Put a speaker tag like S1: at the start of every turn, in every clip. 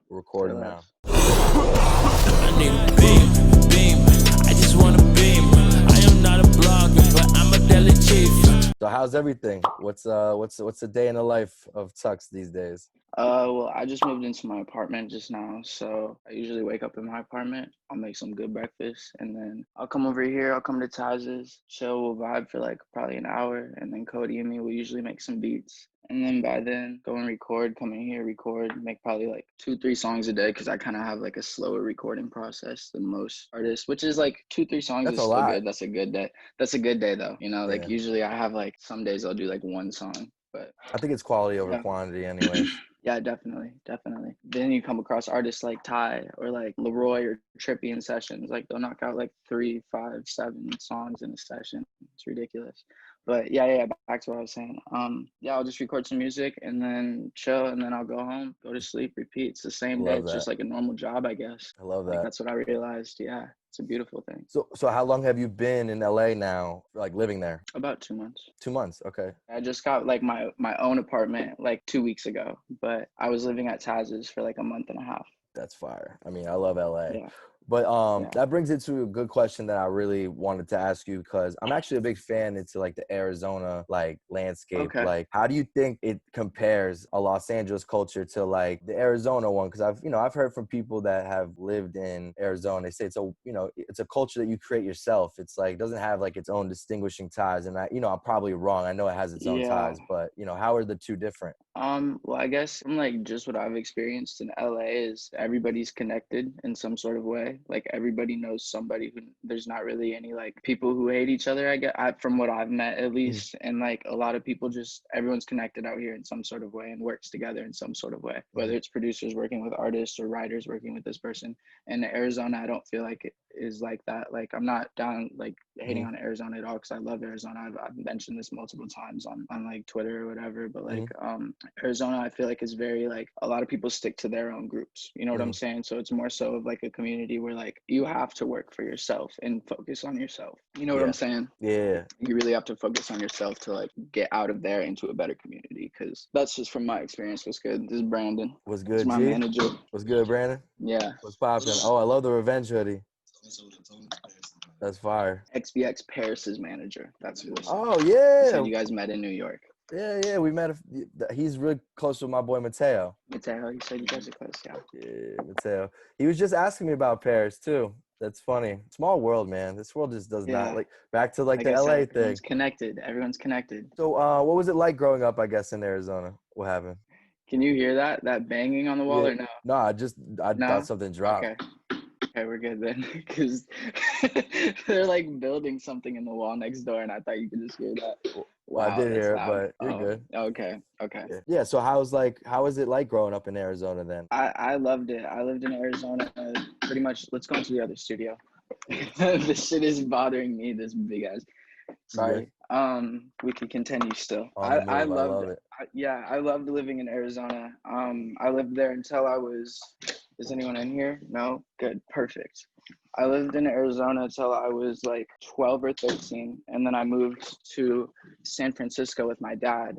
S1: We're recording now.
S2: I need a beam. I just want a beam. I am not a blogger, but I'm a daily chief.
S1: So how's everything? What's the day in the life of Tuxx these days?
S3: Well, I just moved into my apartment just now, so I usually wake up in my apartment. I'll make some good breakfast, and then I'll come over here. I'll come to Taz's, chill, we'll vibe for like probably an hour, and then Cody and me will usually make some beats. And then by then, go and record, come in here, record, make probably like 2-3 songs a day because I kind of have like a slower recording process than most artists, which is like 2-3 songs
S1: That's
S3: is
S1: a
S3: still
S1: lot.
S3: good. That's a good day. That's a good day though. You know, like
S1: Yeah.
S3: usually I have like some days I'll do like one song, but
S1: I think it's quality over
S3: yeah.
S1: quantity anyways.
S3: Yeah, definitely. Then you come across artists like Ty or like Leroy or Trippy in sessions. Like they'll knock out like 3, 5, 7 songs in a session. It's ridiculous. But yeah, back to what I was saying. Yeah, I'll just record some music and then chill, and then I'll go home, go to sleep, repeat. It's the same day.
S1: Love
S3: It's just
S1: that.
S3: like a normal job, I guess.
S1: I love
S3: Like
S1: that.
S3: that's what I realized. Yeah, it's a beautiful thing.
S1: So how long have you been in LA now, like living there?
S3: About 2 months.
S1: 2 months, okay.
S3: I just got like my own apartment like 2 weeks ago, but I was living at Taz's for like a month and a half.
S1: That's fire. I mean, I love LA.
S3: Yeah.
S1: But
S3: Yeah.
S1: that brings it to a good question that I really wanted to ask you, because I'm actually a big fan into like the Arizona like landscape.
S3: Okay.
S1: Like, how do you think it compares a Los Angeles culture to like the Arizona one? Because I've heard from people that have lived in Arizona. They say it's a culture that you create yourself. It's like, it doesn't have like its own distinguishing ties. And I'm probably wrong. I know it has its own
S3: Yeah.
S1: ties, but how are the two different?
S3: Well, I guess from like just what I've experienced in LA is everybody's connected in some sort of way. Like everybody knows somebody who there's not really any like people who hate each other, from what I've met at least. And like a lot of people everyone's connected out here in some sort of way and works together in some sort of way, whether it's producers working with artists or writers working with this person. And Arizona, I don't feel like it is like that. Like I'm not down like hating on Arizona at all because I love Arizona. I've mentioned this multiple times on like Twitter or whatever, but like Arizona, I feel like is very like a lot of people stick to their own groups. You know what I'm saying? So it's more so of like a community where like you have to work for yourself and focus on yourself. You know what I'm saying?
S1: Yeah.
S3: You really have to focus on yourself to like get out of there into a better community, because that's just from my experience. What's good? This is Brandon.
S1: What's good,
S3: It's my
S1: G?
S3: manager.
S1: What's good, Brandon?
S3: Yeah.
S1: What's poppin'? Oh, I love the Revenge hoodie. That's fire.
S3: XBX Paris's manager. That's who this is.
S1: Oh,
S3: You
S1: yeah.
S3: said you guys met in New York.
S1: Yeah, we met. He's really close with my boy Mateo.
S3: Mateo, you said you guys are close, yeah.
S1: Yeah, Mateo. He was just asking me about Paris too. That's funny. Small world, man. This world just does not like back to like the
S3: I
S1: LA
S3: said,
S1: thing.
S3: Everyone's connected.
S1: So, what was it like growing up, I guess, in Arizona? What happened?
S3: Can you hear that banging on the wall or no?
S1: No, I thought something dropped.
S3: Okay, we're good then, because they're like building something in the wall next door, and I thought you could just hear that.
S1: Well, I did hear it, but you're good.
S3: Okay.
S1: Yeah. So how is it like growing up in Arizona then?
S3: I loved it. I lived in Arizona pretty much. Let's go into the other studio. This shit is bothering me. This big ass. Sorry. We can continue still. I loved it. I loved living in Arizona. I lived there until I was. Is anyone in here? No? Good. Perfect. I lived in Arizona until I was like 12 or 13. And then I moved to San Francisco with my dad.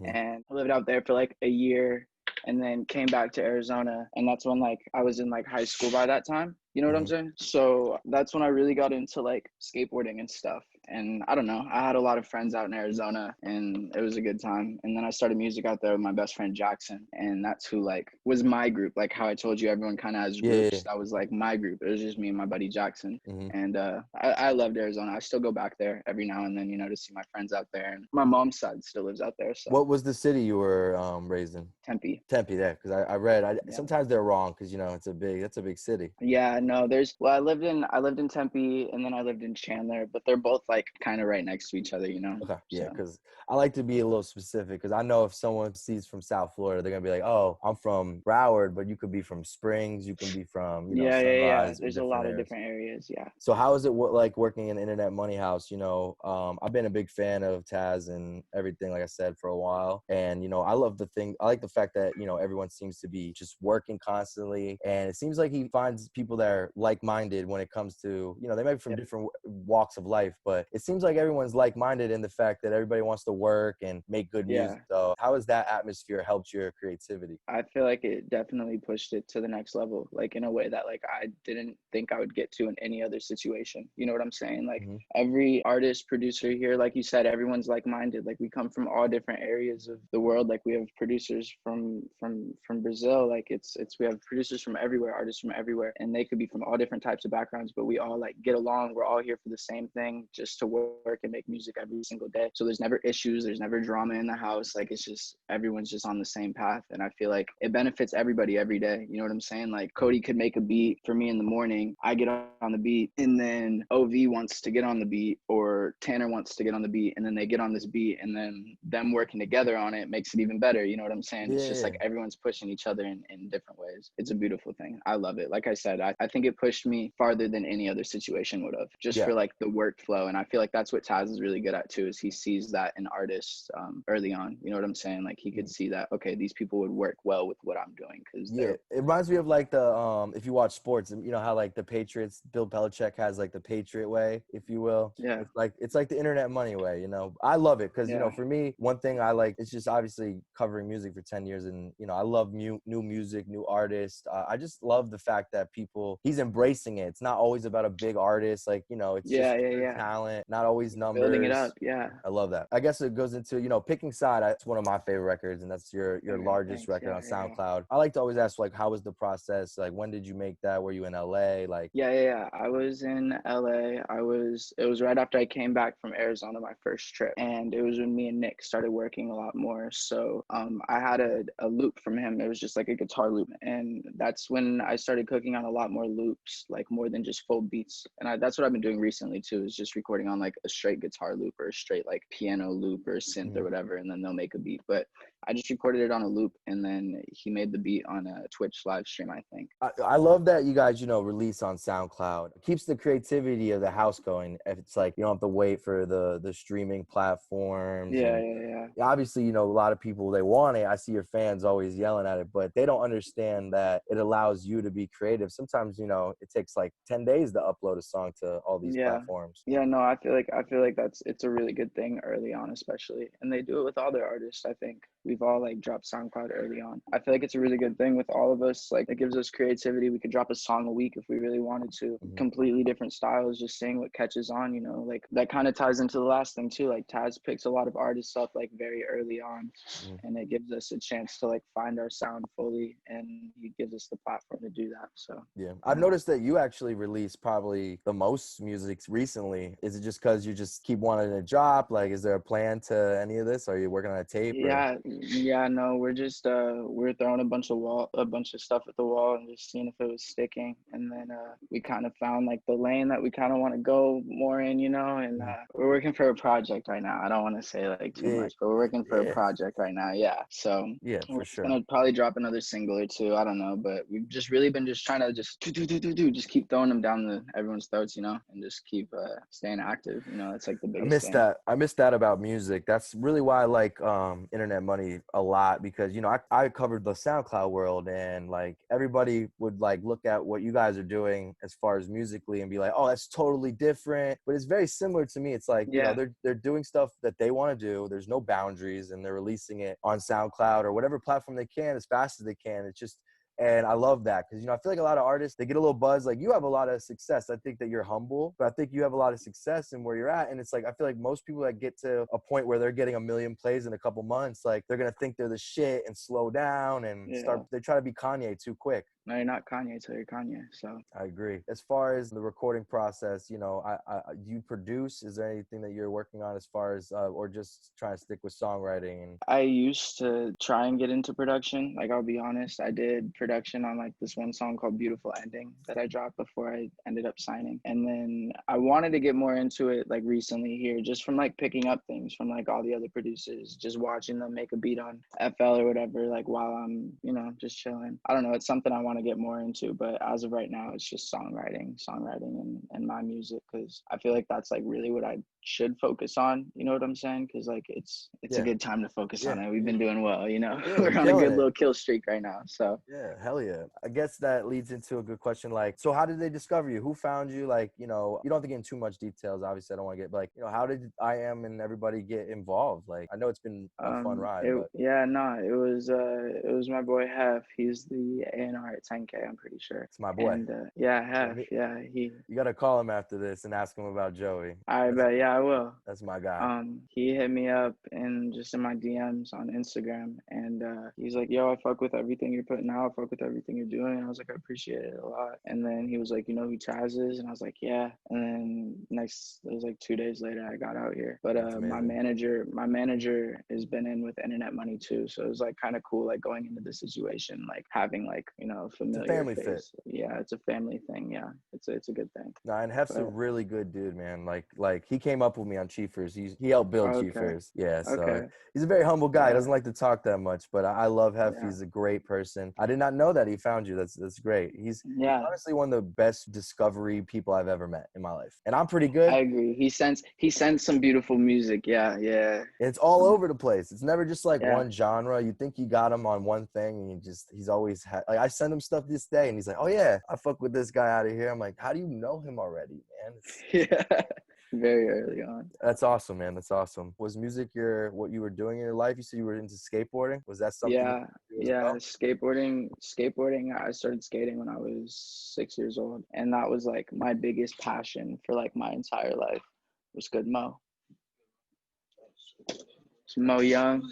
S3: And I lived out there for like a year and then came back to Arizona. And that's when like I was in like high school by that time. You know what I'm saying? So that's when I really got into like skateboarding and stuff. And I don't know, I had a lot of friends out in Arizona and it was a good time. And then I started music out there with my best friend Jackson. And that's who like was my group. Like how I told you, everyone kind of has groups. Yeah. That was like my group. It was just me and my buddy Jackson. And I loved Arizona. I still go back there every now and then, to see my friends out there. And my mom's side still lives out there. So.
S1: What was the city you were raised in?
S3: Tempe.
S1: Tempe, there. Because I read, sometimes they're wrong because, that's a big city.
S3: Yeah, no, I lived in Tempe and then I lived in Chandler, but they're both like kind of right next to each other,
S1: Okay, yeah, because I like to be a little specific because I know if someone sees from South Florida, they're gonna be like, "Oh, I'm from Broward," but you could be from Springs, you can be from Sunrise.
S3: There's a lot of different areas. Yeah.
S1: So how is it like working in the Internet Money House? I've been a big fan of Taz and everything, like I said, for a while, and I like the fact that everyone seems to be just working constantly, and it seems like he finds people that are like-minded when it comes to they might be from different walks of life, but it seems like everyone's like-minded in the fact that everybody wants to work and make good
S3: Yeah.
S1: music. So how has that atmosphere helped your creativity?
S3: I feel like it definitely pushed it to the next level, like in a way that like I didn't think I would get to in any other situation. You know what I'm saying? Like
S1: Mm-hmm.
S3: every artist, producer here, like you said, everyone's like-minded. Like we come from all different areas of the world. Like we have producers from Brazil. Like it's we have producers from everywhere, artists from everywhere, and they could be from all different types of backgrounds, but we all like get along. We're all here for the same thing, just to work and make music every single day. So there's never issues, there's never drama in the house. Like it's just everyone's just on the same path, and I feel like it benefits everybody every day. You know what I'm saying? Like Cody could make a beat for me in the morning, I get on the beat, and then OV wants to get on the beat, or Tanner wants to get on the beat, and then they get on this beat, and then them working together on it makes it even better. You know what I'm saying?
S1: Yeah.
S3: It's just like everyone's pushing each other in different ways. It's a beautiful thing. I love it. Like I said, I think it pushed me farther than any other situation would have, just
S1: Yeah.
S3: for like the workflow. And I feel like that's what Taz is really good at too, is he sees that in artists early on. You know what I'm saying? Like he could see that, okay, these people would work well with what I'm doing, because
S1: Yeah, it reminds me of like the if you watch sports, you know how like the Patriots, Bill Belichick has like the Patriot way, if you will.
S3: Yeah.
S1: It's like the internet money way, you know. I love it because you know,
S3: Yeah.
S1: for me, one thing I like, it's just obviously covering music for 10 years, and you know, I love new music, new artists. I just love the fact that he's embracing it. It's not always about a big artist, like, you know, it's just talent, not always numbers.
S3: Building it up. Yeah.
S1: I love that. I guess it goes into, you know, picking side. That's one of my favorite records, and that's your largest record on SoundCloud. I like to always ask, like, how was the process? Like, when did you make that? Were you in LA? Like,
S3: yeah. I was in LA. It was right after I came back from Arizona, my first trip, and it was when me and Nick started working a lot more. So I had a loop from him. It was just like a guitar loop, and that's when I started cooking on a lot more loops, like more than just full beats. And that's what I've been doing recently too, is just recording on like a straight guitar loop or a straight like piano loop or synth or whatever, and then they'll make a beat. But I just recorded it on a loop, and then he made the beat on a Twitch live stream, I think.
S1: I love that you guys, you know, release on SoundCloud. It keeps the creativity of the house going. If it's like you don't have to wait for the streaming platforms.
S3: Yeah.
S1: Obviously, you know, a lot of people, they want it. I see your fans always yelling at it, but they don't understand that it allows you to be creative. Sometimes, you know, it takes like 10 days to upload a song to all these platforms.
S3: Yeah, no, I feel like it's a really good thing early on, especially. And they do it with all their artists, I think. We've all like dropped SoundCloud early on. I feel like it's a really good thing with all of us. Like it gives us creativity. We could drop a song a week if we really wanted to. Completely different styles, just seeing what catches on, you know. Like that kind of ties into the last thing too. Like Taz picks a lot of artists up like very early on, and it gives us a chance to like find our sound fully, and he gives us the platform to do that. So
S1: yeah, I've noticed that you actually released probably the most music recently. Is it just because you just keep wanting to drop? Like, is there a plan to any of this? Are you working on a tape?
S3: Yeah, no, we're just we're throwing a bunch of stuff at the wall and just seeing if it was sticking, and then we kind of found like the lane that we kind of want to go more in, you know. And we're working for a project right now. I don't want to say like too much, but we're working for a project right now. Yeah, so
S1: for sure.
S3: We're gonna probably drop another single or two. I don't know, but we've just really been just trying to just just keep throwing them down everyone's throats, you know, and just keep staying active. You know, that's like the biggest thing.
S1: I miss that about music. That's really why I like Internet Money a lot, because, you know, I covered the SoundCloud world, and like everybody would like look at what you guys are doing as far as musically and be like, oh, that's totally different. But it's very similar to me. It's like, you know, they're doing stuff that they want to do. There's no boundaries, and they're releasing it on SoundCloud or whatever platform they can as fast as they can. It's just, and I love that because, you know, I feel like a lot of artists, they get a little buzz. Like, you have a lot of success. I think that you're humble, but I think you have a lot of success in where you're at. And it's like, I feel like most people that get to a point where they're getting 1 million plays in a couple months, like they're going to think they're the shit and slow down and they try to be Kanye too quick.
S3: No, you're not Kanye till you're Kanye. So
S1: I agree. As far as the recording process, you know, do you produce? Is there anything that you're working on as far as, or just trying to stick with songwriting?
S3: I used to try and get into production. Like, I'll be honest, I did production on like this one song called Beautiful Ending that I dropped before I ended up signing. And then I wanted to get more into it like recently here, just from like picking up things from like all the other producers, just watching them make a beat on FL or whatever, like while I'm, you know, just chilling. I don't know. It's something I want want to get more into, but as of right now, it's just songwriting and my music, because I feel like that's like really what I should focus on. You know what I'm saying? Because like it's a good time to focus on it. We've been doing well, you know.
S1: Yeah,
S3: We're on a good little kill streak right now. So
S1: yeah, hell yeah. I guess that leads into a good question. Like, so how did they discover you? Who found you? Like, you know, you don't have to get into too much details. Obviously, I don't want to get, but like, you know, how did I am and everybody get involved? Like, I know it's been a fun ride, but
S3: it was my boy Hef. He's the A&R at 10K, I'm pretty sure.
S1: it's my boy.
S3: And Hef,
S1: you gotta call him after this and ask him about Joey.
S3: I bet, yeah, I will.
S1: That's my guy.
S3: He hit me up and just in my DMs on Instagram, and he's like, "Yo, I fuck with everything you're putting out. I fuck with everything you're doing." And I was like, "I appreciate it a lot." And then he was like, "You know who Chaz is?" And I was like, "Yeah." And then it was like 2 days later, I got out here. But my manager has been in with Internet Money too, so it was like kind of cool, like going into the situation, like having like, you know, familiar
S1: family
S3: face.
S1: fit.
S3: Yeah, it's a family thing. Yeah, it's a good thing.
S1: No, and Hef's a really good dude, man. Like he came up with me on Chiefers. He helped build Chiefers. Yeah, so he's a very humble guy. He doesn't like to talk that much, but I love Hef. Yeah. He's a great person. I did not know that he found you. That's great. He's honestly one of the best discovery people I've ever met in my life. And I'm pretty good.
S3: I agree. He sends some beautiful music. Yeah.
S1: It's all over the place. It's never just like one genre. You think you got him on one thing, and he's always like, I send him stuff this day, and he's like, "Oh yeah, I fuck with this guy out of here." I'm like, "How do you know him already, man?"
S3: Yeah. Very early on.
S1: That's awesome, man. That's awesome. Was music what you were doing in your life? You said you were into skateboarding. Was that something?
S3: Yeah. Skateboarding. I started skating when I was 6 years old, and that was like my biggest passion for like my entire life. Was good, Mo. It's Mo Young.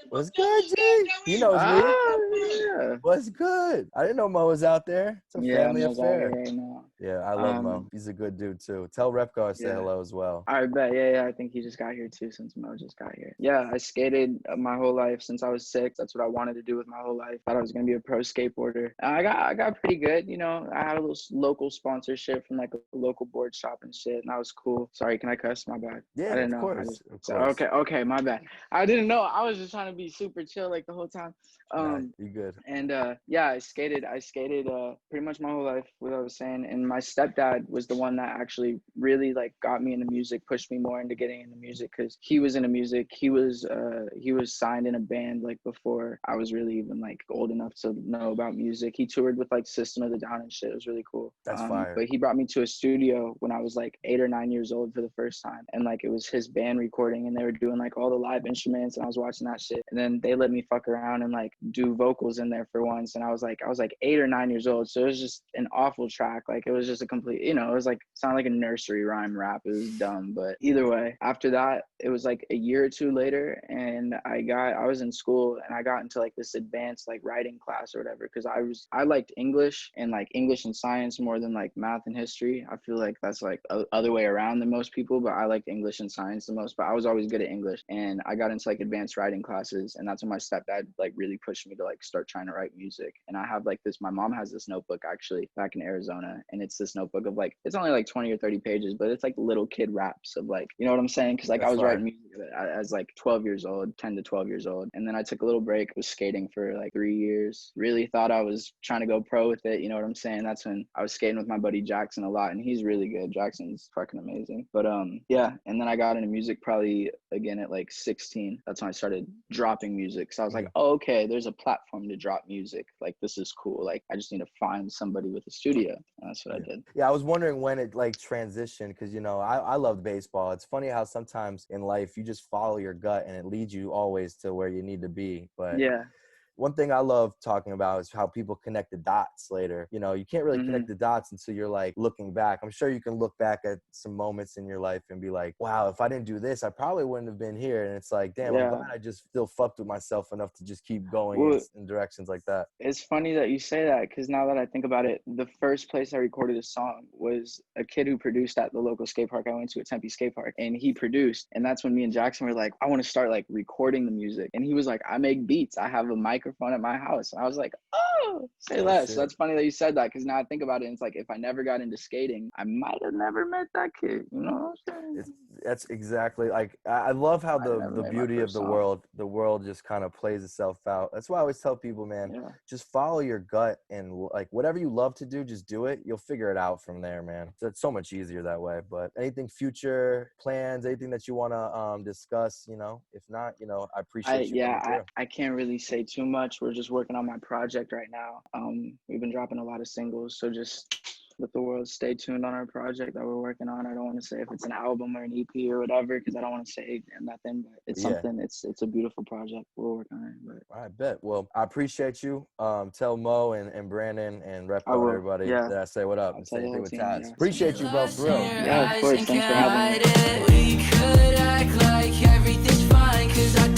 S1: What's good, G? He knows me. Yeah. What's good? I didn't know Mo was out there. It's a family affair.
S3: Right now.
S1: Yeah, I love Mo. He's a good dude too. Tell Repco I say hello as well.
S3: I bet. Yeah. I think he just got here too, since Mo just got here. Yeah, I skated my whole life since I was 6. That's what I wanted to do with my whole life. Thought I was gonna be a pro skateboarder. I got pretty good. You know, I had a little local sponsorship from like a local board shop and shit, and that was cool. Sorry, can I cuss? My bad.
S1: Yeah,
S3: I didn't know.
S1: Of course.
S3: Okay, my bad. I didn't know. I was just trying to be super chill like the whole time.
S1: You good.
S3: And I skated pretty much my whole life, what I was saying. And my stepdad was the one that actually really like got me into music, pushed me more into getting into music, because he was into music. He was signed in a band like before I was really even like old enough to know about music. He toured with like System of a Down and shit. It was really cool.
S1: That's fire.
S3: But he brought me to a studio when I was like 8 or 9 years old for the first time, and like it was his band recording, and they were doing like all the live instruments, and I was watching that shit. And then they let me fuck around and like do vocals in there for once, and I was like 8 or 9 years old, so it was just an awful track. Like it was just a complete, you know, it was like sounded like a nursery rhyme rap. It was dumb, but either way, after that, it was like a year or two later, and I was in school, and I got into like this advanced like writing class or whatever, because I liked English and like English and science more than like math and history. I feel like that's like other way around than most people, but I liked English and science the most. But I was always good at English, and I got into like advanced writing classes, and that's when my stepdad like really pushed me to like start trying to write music. And I have like my mom has this notebook actually back in Arizona, and it's this notebook of like, it's only like 20 or 30 pages, but it's like little kid raps of like, you know what I'm saying? Because like I was writing music as like 12 years old, 10 to 12 years old. And then I took a little break, was skating for like 3 years, really thought I was trying to go pro with it, you know what I'm saying? That's when I was skating with my buddy Jackson a lot, and he's really good. Jackson's fucking amazing. But yeah, and then I got into music probably again at like 16. That's when I started dropping music. So I was like, oh, okay, there's a platform to drop music. Like this is cool. Like I just need to find somebody with a studio. And that's what I did.
S1: Yeah, I was wondering when it like transitioned, because you know I loved baseball. It's funny how sometimes in life you just follow your gut and it leads you always to where you need to be. But
S3: yeah.
S1: One thing I love talking about is how people connect the dots later. You know, you can't really connect the dots until you're like looking back. I'm sure you can look back at some moments in your life and be like, wow, if I didn't do this, I probably wouldn't have been here. And it's like, damn, I'm glad I just still fucked with myself enough to just keep going in directions like that.
S3: It's funny that you say that, because now that I think about it, the first place I recorded a song was a kid who produced at the local skate park I went to, at Tempe Skate Park, and he produced. And that's when me and Jackson were like, I want to start like recording the music. And he was like, I make beats. I have a microphone at my house. And I was like, oh, say less. So that's funny that you said that, because now I think about it, and it's like, if I never got into skating, I might have never met that kid, you know what I'm saying?
S1: That's exactly like I love how the beauty of the world just kind of plays itself out. That's why I always tell people, man, just follow your gut and like whatever you love to do, just do it. You'll figure it out from there, man. So it's so much easier that way. But anything future plans, anything that you want to discuss, you know, if not, you know, I appreciate you.
S3: I can't really say too much. We're just working on my project right now. We've been dropping a lot of singles, so just let the world stay tuned on our project that we're working on. I don't want to say if it's an album or an EP or whatever, because I don't want to say nothing, but it's something, it's a beautiful project. We'll work on it. But
S1: I bet. Well, I appreciate you. Tell Mo and Brandon and Repo and everybody that I say what up and say anything with Taz. Yeah. Appreciate you, bro, for real.
S3: Yeah, of course. Thanks for having me.
S2: We could act like everything's fine, 'cause I